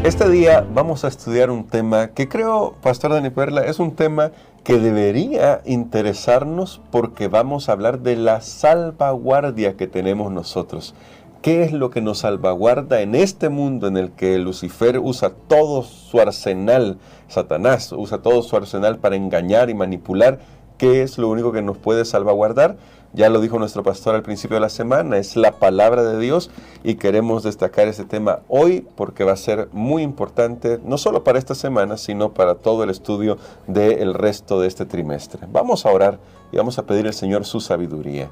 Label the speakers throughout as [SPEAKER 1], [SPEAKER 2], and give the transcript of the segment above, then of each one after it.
[SPEAKER 1] Este día vamos a estudiar un tema que creo, Pastor Dani Perla, es un tema que debería interesarnos porque vamos a hablar de la salvaguardia que tenemos nosotros. ¿Qué es lo que nos salvaguarda en este mundo en el que Lucifer usa todo su arsenal, Satanás usa todo su arsenal para engañar y manipular? ¿Qué es lo único que nos puede salvaguardar? Ya lo dijo nuestro pastor al principio de la semana, es la palabra de Dios y queremos destacar este tema hoy porque va a ser muy importante, no solo para esta semana, sino para todo el estudio del resto de este trimestre. Vamos a orar y vamos a pedir al Señor su sabiduría.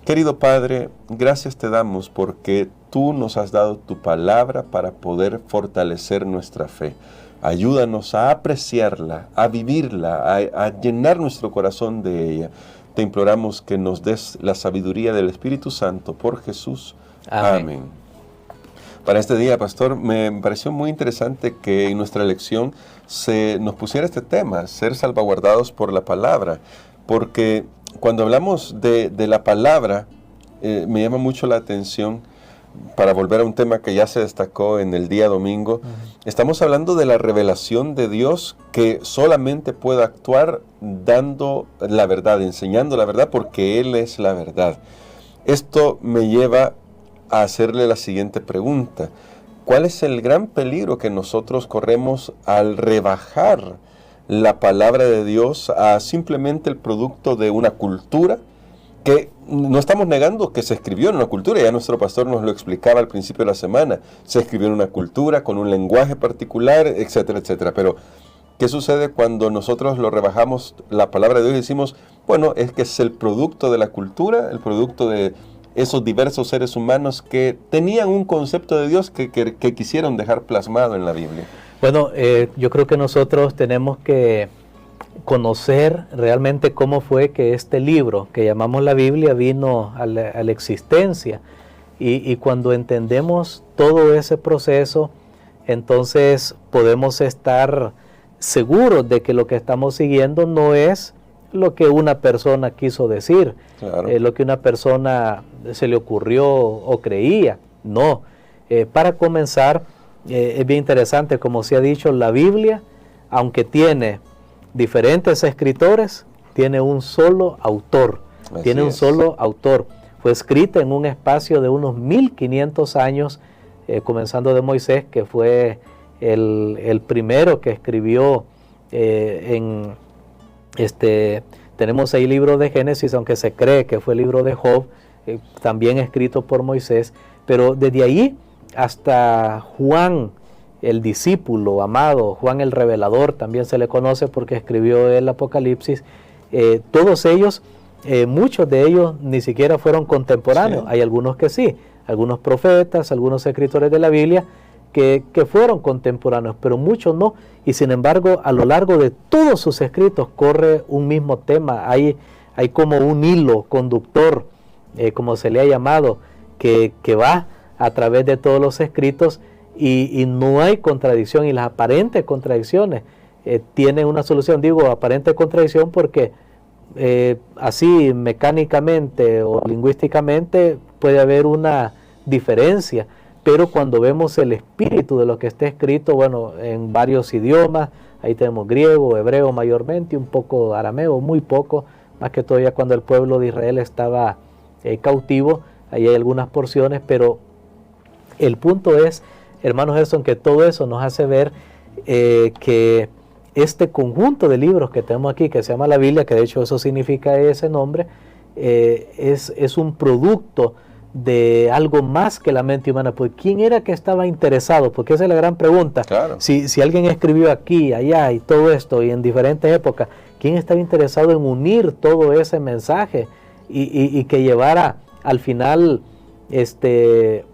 [SPEAKER 1] Querido Padre, gracias te damos porque tú nos has dado tu palabra para poder fortalecer nuestra fe. Ayúdanos a apreciarla, a vivirla, a llenar nuestro corazón de ella. Te imploramos que nos des la sabiduría del Espíritu Santo por Jesús. Amén. Para este día, pastor, me pareció muy interesante que en nuestra lección se nos pusiera este tema, ser salvaguardados por la palabra, porque cuando hablamos de la palabra, me llama mucho la atención, para volver a un tema que ya se destacó en el día domingo, estamos hablando de la revelación de Dios que solamente puede actuar dando la verdad, enseñando la verdad, porque Él es la verdad. Esto me lleva a hacerle la siguiente pregunta. ¿Cuál es el gran peligro que nosotros corremos al rebajar la palabra de Dios a simplemente el producto de una cultura? Que no estamos negando que se escribió en una cultura, ya nuestro pastor nos lo explicaba al principio de la semana, se escribió en una cultura con un lenguaje particular, etcétera, etcétera. Pero, ¿qué sucede cuando nosotros lo rebajamos la palabra de Dios y decimos, bueno, es que es el producto de la cultura, el producto de esos diversos seres humanos que tenían un concepto de Dios que quisieron dejar plasmado en la Biblia?
[SPEAKER 2] Bueno, yo creo que nosotros tenemos que conocer realmente cómo fue que este libro que llamamos la Biblia vino a la existencia y cuando entendemos todo ese proceso, entonces podemos estar seguros de que lo que estamos siguiendo no es lo que una persona quiso decir, claro, lo que una persona se le ocurrió o creía, no. Para comenzar, es bien interesante, como se ha dicho, la Biblia, aunque tiene diferentes escritores, tiene un solo autor. Fue escrita en un espacio de unos 1500 años, comenzando de Moisés, que fue el primero que escribió tenemos ahí el libro de Génesis, aunque se cree que fue el libro de Job, también escrito por Moisés, pero desde ahí hasta Juan, el discípulo amado, Juan el revelador, también se le conoce porque escribió el Apocalipsis. Todos ellos, muchos de ellos ni siquiera fueron contemporáneos. Sí. Hay algunos que sí, algunos profetas, algunos escritores de la Biblia que fueron contemporáneos, pero muchos no. Y sin embargo, a lo largo de todos sus escritos corre un mismo tema. Hay como un hilo conductor, como se le ha llamado, que va a través de todos los escritos. Y no hay contradicción, y las aparentes contradicciones tienen una solución. Digo aparente contradicción porque así mecánicamente o lingüísticamente puede haber una diferencia, pero cuando vemos el espíritu de lo que está escrito, bueno, en varios idiomas, ahí tenemos griego, hebreo mayormente, un poco arameo, muy poco, más que todavía cuando el pueblo de Israel estaba cautivo, ahí hay algunas porciones, pero el punto es, hermanos Gerson, que todo eso nos hace ver que este conjunto de libros que tenemos aquí, que se llama la Biblia, que de hecho eso significa ese nombre, es un producto de algo más que la mente humana. Pues ¿quién era que estaba interesado? Porque esa es la gran pregunta. Claro. Si alguien escribió aquí, allá y todo esto, y en diferentes épocas, ¿quién estaba interesado en unir todo ese mensaje y que llevara al final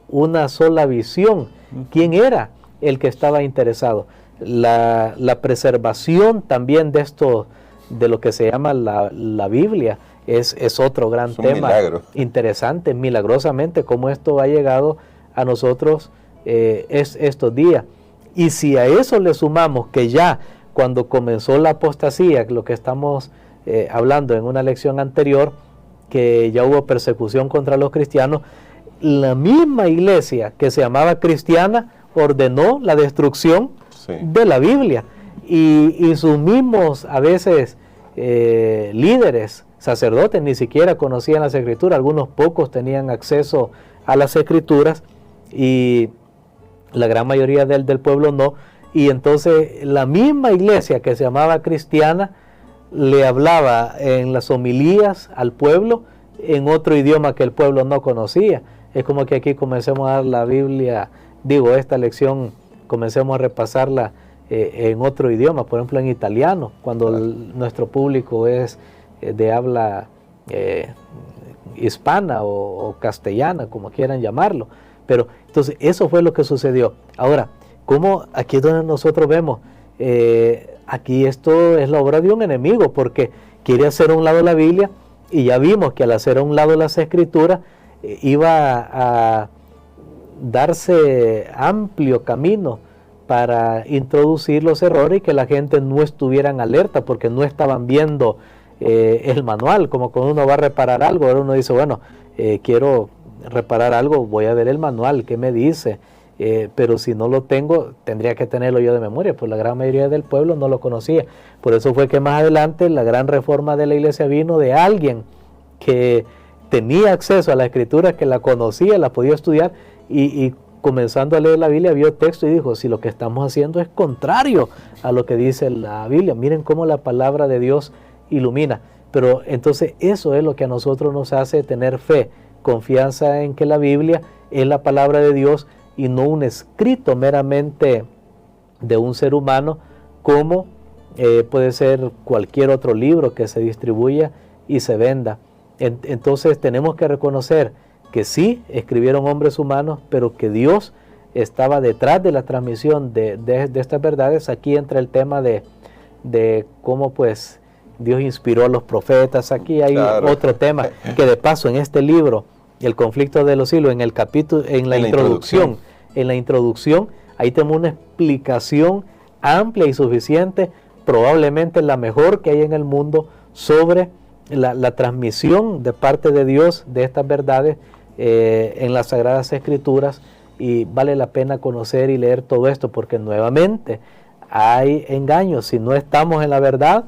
[SPEAKER 2] una sola visión? ¿Quién era el que estaba interesado? La preservación también de esto, de lo que se llama la Biblia, es otro gran tema interesante, milagrosamente, cómo esto ha llegado a nosotros estos días. Y si a eso le sumamos que ya cuando comenzó la apostasía, lo que estamos hablando en una lección anterior, que ya hubo persecución contra los cristianos, la misma iglesia que se llamaba cristiana, ordenó la destrucción de la Biblia. Y sus mismos, a veces, líderes, sacerdotes, ni siquiera conocían las Escrituras. Algunos pocos tenían acceso a las Escrituras y la gran mayoría del pueblo no. Y entonces la misma iglesia que se llamaba cristiana le hablaba en las homilías al pueblo en otro idioma que el pueblo no conocía. Es como que aquí comencemos a dar la Biblia, esta lección, comencemos a repasarla en otro idioma, por ejemplo en italiano, cuando nuestro público es de habla hispana o castellana, como quieran llamarlo. Pero entonces eso fue lo que sucedió. Ahora, ¿cómo? Aquí es donde nosotros vemos, aquí esto es la obra de un enemigo, porque quiere hacer a un lado la Biblia, y ya vimos que al hacer a un lado las Escrituras, iba a darse amplio camino para introducir los errores y que la gente no estuviera en alerta, porque no estaban viendo el manual. Como cuando uno va a reparar algo, ahora uno dice, bueno, quiero reparar algo, voy a ver el manual, ¿qué me dice? Pero si no lo tengo, tendría que tenerlo yo de memoria, pues la gran mayoría del pueblo no lo conocía. Por eso fue que más adelante la gran reforma de la iglesia vino de alguien que tenía acceso a la Escritura, que la conocía, la podía estudiar, y comenzando a leer la Biblia vio texto y dijo, si lo que estamos haciendo es contrario a lo que dice la Biblia, miren cómo la palabra de Dios ilumina. Pero entonces eso es lo que a nosotros nos hace tener fe, confianza en que la Biblia es la palabra de Dios y no un escrito meramente de un ser humano, como puede ser cualquier otro libro que se distribuya y se venda. Entonces tenemos que reconocer que sí, escribieron hombres humanos, pero que Dios estaba detrás de la transmisión de estas verdades. Aquí entra el tema de cómo pues Dios inspiró a los profetas. Aquí hay otro tema, que de paso en este libro, El conflicto de los siglos, en el capítulo, en la introducción, ahí tenemos una explicación amplia y suficiente, probablemente la mejor que hay en el mundo, sobre la transmisión de parte de Dios de estas verdades en las Sagradas Escrituras, y vale la pena conocer y leer todo esto, porque nuevamente hay engaños. Si no estamos en la verdad,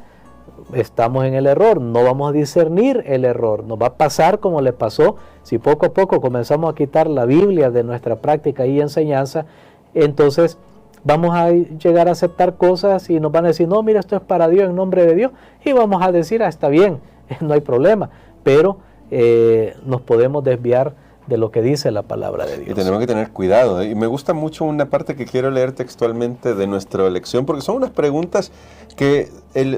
[SPEAKER 2] estamos en el error, no vamos a discernir el error. Nos va a pasar como le pasó si poco a poco comenzamos a quitar la Biblia de nuestra práctica y enseñanza. Entonces vamos a llegar a aceptar cosas y nos van a decir, no, mira, esto es para Dios, en nombre de Dios, y vamos a decir, está bien, no hay problema, pero nos podemos desviar de lo que dice la palabra de Dios.
[SPEAKER 1] Y tenemos que tener cuidado. Y me gusta mucho una parte que quiero leer textualmente de nuestra lección, porque son unas preguntas que,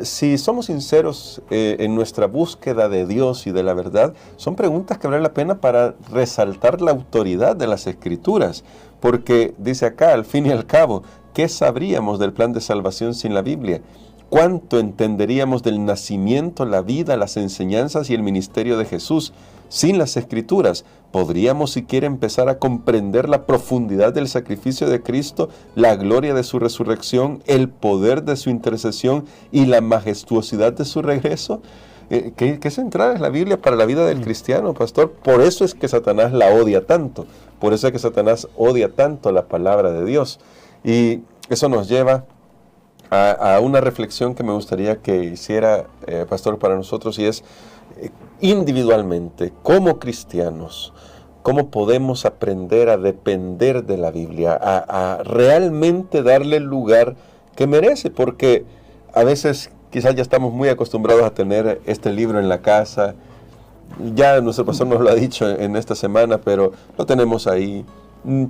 [SPEAKER 1] si somos sinceros en nuestra búsqueda de Dios y de la verdad, son preguntas que valen la pena para resaltar la autoridad de las Escrituras. Porque dice acá, al fin y al cabo, ¿qué sabríamos del plan de salvación sin la Biblia? ¿Cuánto entenderíamos del nacimiento, la vida, las enseñanzas y el ministerio de Jesús sin las Escrituras? ¿Podríamos siquiera empezar a comprender la profundidad del sacrificio de Cristo, la gloria de su resurrección, el poder de su intercesión y la majestuosidad de su regreso? ¿Qué central es la Biblia para la vida del cristiano, pastor? Por eso es que Satanás la odia tanto. Por eso es que Satanás odia tanto la palabra de Dios. Y eso nos lleva a una reflexión que me gustaría que hiciera, pastor, para nosotros, y es individualmente, como cristianos, cómo podemos aprender a depender de la Biblia, a realmente darle el lugar que merece, porque a veces quizás ya estamos muy acostumbrados a tener este libro en la casa. Ya nuestro pastor nos lo ha dicho en esta semana, pero lo tenemos ahí.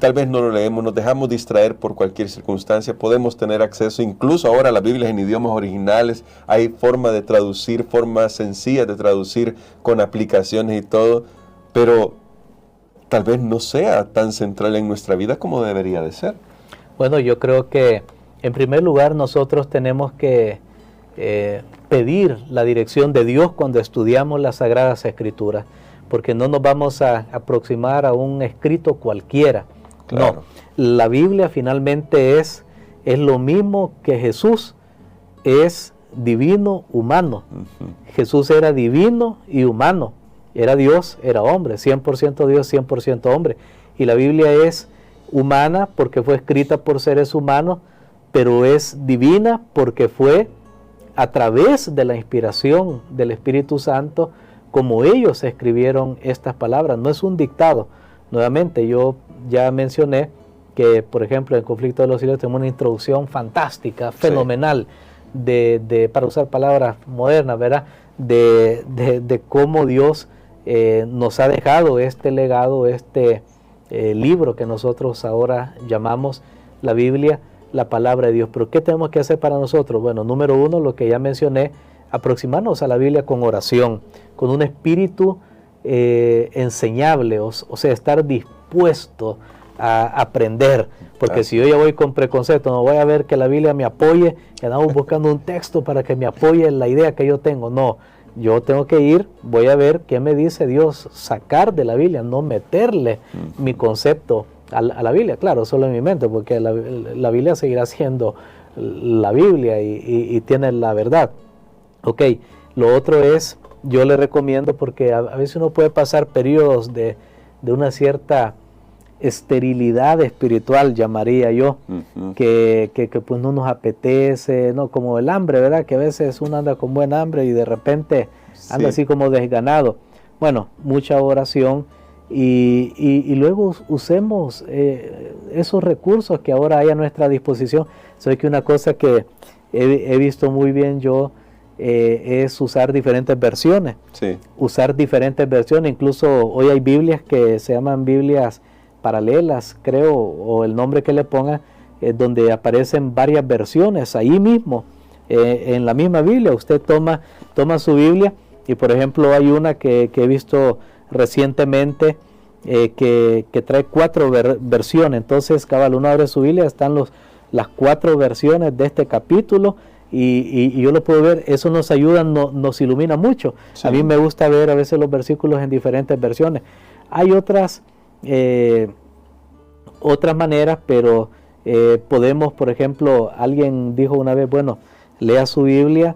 [SPEAKER 1] Tal vez no lo leemos, nos dejamos distraer por cualquier circunstancia. Podemos tener acceso, incluso ahora, a las Biblias en idiomas originales. Hay forma de traducir, formas sencillas de traducir con aplicaciones y todo, pero tal vez no sea tan central en nuestra vida como debería de ser.
[SPEAKER 2] Bueno, yo creo que en primer lugar nosotros tenemos que pedir la dirección de Dios cuando estudiamos las Sagradas Escrituras, porque no nos vamos a aproximar a un escrito cualquiera. Claro. No, la Biblia finalmente es lo mismo que Jesús, es divino, humano. Jesús era divino y humano, era Dios, era hombre, 100% Dios, 100% hombre. Y la Biblia es humana porque fue escrita por seres humanos, pero es divina porque fue a través de la inspiración del Espíritu Santo como ellos escribieron estas palabras. No es un dictado. Nuevamente, yo ya mencioné que, por ejemplo, en Conflicto de los Siglos tenemos una introducción fantástica, fenomenal, para usar palabras modernas, ¿verdad? De cómo Dios nos ha dejado este legado, este libro que nosotros ahora llamamos la Biblia, la palabra de Dios. Pero ¿qué tenemos que hacer para nosotros? Bueno, número uno, lo que ya mencioné, aproximarnos a la Biblia con oración, con un espíritu enseñable, o sea, estar dispuesto a aprender, porque si yo ya voy con preconcepto, no voy a ver que la Biblia me apoye, y andamos buscando un texto para que me apoye en la idea que yo tengo. No, yo tengo que ir, voy a ver qué me dice Dios, sacar de la Biblia, no meterle mi concepto a la Biblia, claro, solo en mi mente, porque la Biblia seguirá siendo la Biblia y tiene la verdad. Ok, lo otro es, yo le recomiendo, porque a veces uno puede pasar periodos de una cierta esterilidad espiritual, llamaría yo, que pues no nos apetece, ¿no? Como el hambre, ¿verdad? Que a veces uno anda con buen hambre y de repente anda así como desganado. Bueno, mucha oración y luego usemos esos recursos que ahora hay a nuestra disposición. Soy que una cosa que he visto muy bien yo es usar diferentes versiones. Sí. Usar diferentes versiones. Incluso hoy hay Biblias que se llaman Biblias paralelas, creo, o el nombre que le pongan, donde aparecen varias versiones ahí mismo, en la misma Biblia. Usted toma su Biblia y, por ejemplo, hay una que he visto recientemente que trae 4 versiones. Entonces, cabal, uno abre su Biblia, están las 4 versiones de este capítulo y yo lo puedo ver. Eso nos ayuda, nos ilumina mucho. Sí. A mí me gusta ver a veces los versículos en diferentes versiones. Hay otras maneras, pero podemos, por ejemplo, alguien dijo una vez, bueno, lea su Biblia,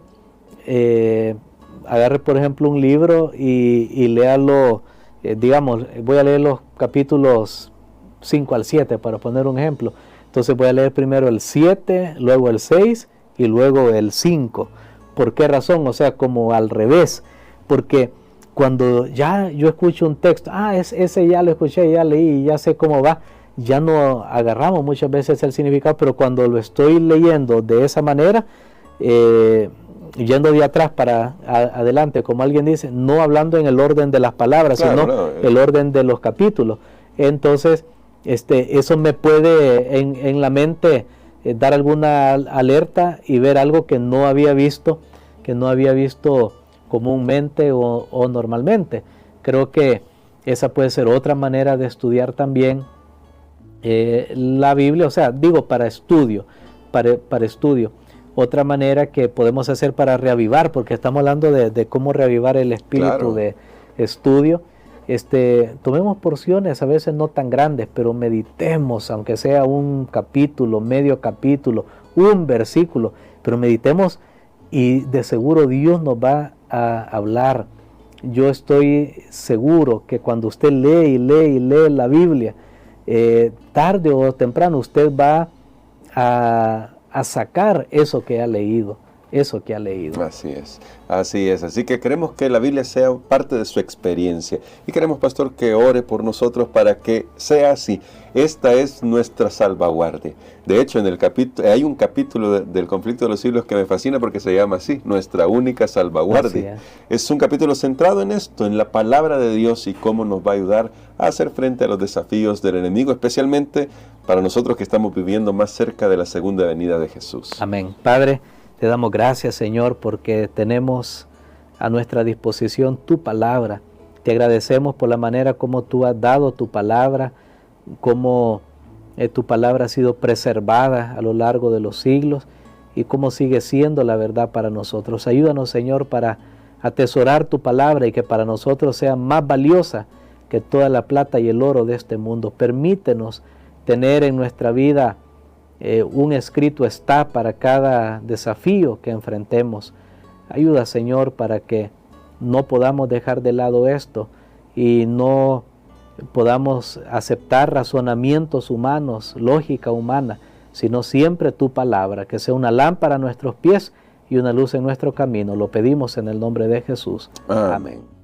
[SPEAKER 2] agarre por ejemplo un libro y léalo, digamos, voy a leer los capítulos 5 al 7 para poner un ejemplo. Entonces voy a leer primero el 7, luego el 6 y luego el 5. ¿Por qué razón? O sea, como al revés, porque cuando ya yo escucho un texto, ese ya lo escuché, ya leí, ya sé cómo va, ya no agarramos muchas veces el significado, pero cuando lo estoy leyendo de esa manera, yendo de atrás para adelante, como alguien dice, no hablando en el orden de las palabras, claro, sino el orden de los capítulos. Entonces, eso me puede en la mente dar alguna alerta y ver algo que no había visto comúnmente o normalmente. Creo que esa puede ser otra manera de estudiar también la Biblia, o sea, digo para estudio. Otra manera que podemos hacer para reavivar, porque estamos hablando de cómo reavivar el espíritu, claro, de estudio. Tomemos porciones a veces no tan grandes, pero meditemos, aunque sea un capítulo, medio capítulo, un versículo, pero meditemos y de seguro Dios nos va a hablar. Yo estoy seguro que cuando usted lee la Biblia, tarde o temprano usted va a sacar eso que ha leído.
[SPEAKER 1] Así es. Así que queremos que la Biblia sea parte de su experiencia. Y queremos, pastor, que ore por nosotros para que sea así. Esta es nuestra salvaguardia. De hecho, en el hay un capítulo del Conflicto de los Siglos que me fascina porque se llama así, nuestra única salvaguardia. Es un capítulo centrado en esto, en la palabra de Dios y cómo nos va a ayudar a hacer frente a los desafíos del enemigo, especialmente para nosotros que estamos viviendo más cerca de la segunda venida de Jesús.
[SPEAKER 2] Amén. Padre, te damos gracias, Señor, porque tenemos a nuestra disposición tu palabra. Te agradecemos por la manera como tú has dado tu palabra, cómo tu palabra ha sido preservada a lo largo de los siglos y cómo sigue siendo la verdad para nosotros. Ayúdanos, Señor, para atesorar tu palabra y que para nosotros sea más valiosa que toda la plata y el oro de este mundo. Permítenos tener en nuestra vida un escrito está para cada desafío que enfrentemos. Ayuda, Señor, para que no podamos dejar de lado esto y no podamos aceptar razonamientos humanos, lógica humana, sino siempre tu palabra, que sea una lámpara a nuestros pies y una luz en nuestro camino. Lo pedimos en el nombre de Jesús. Amén.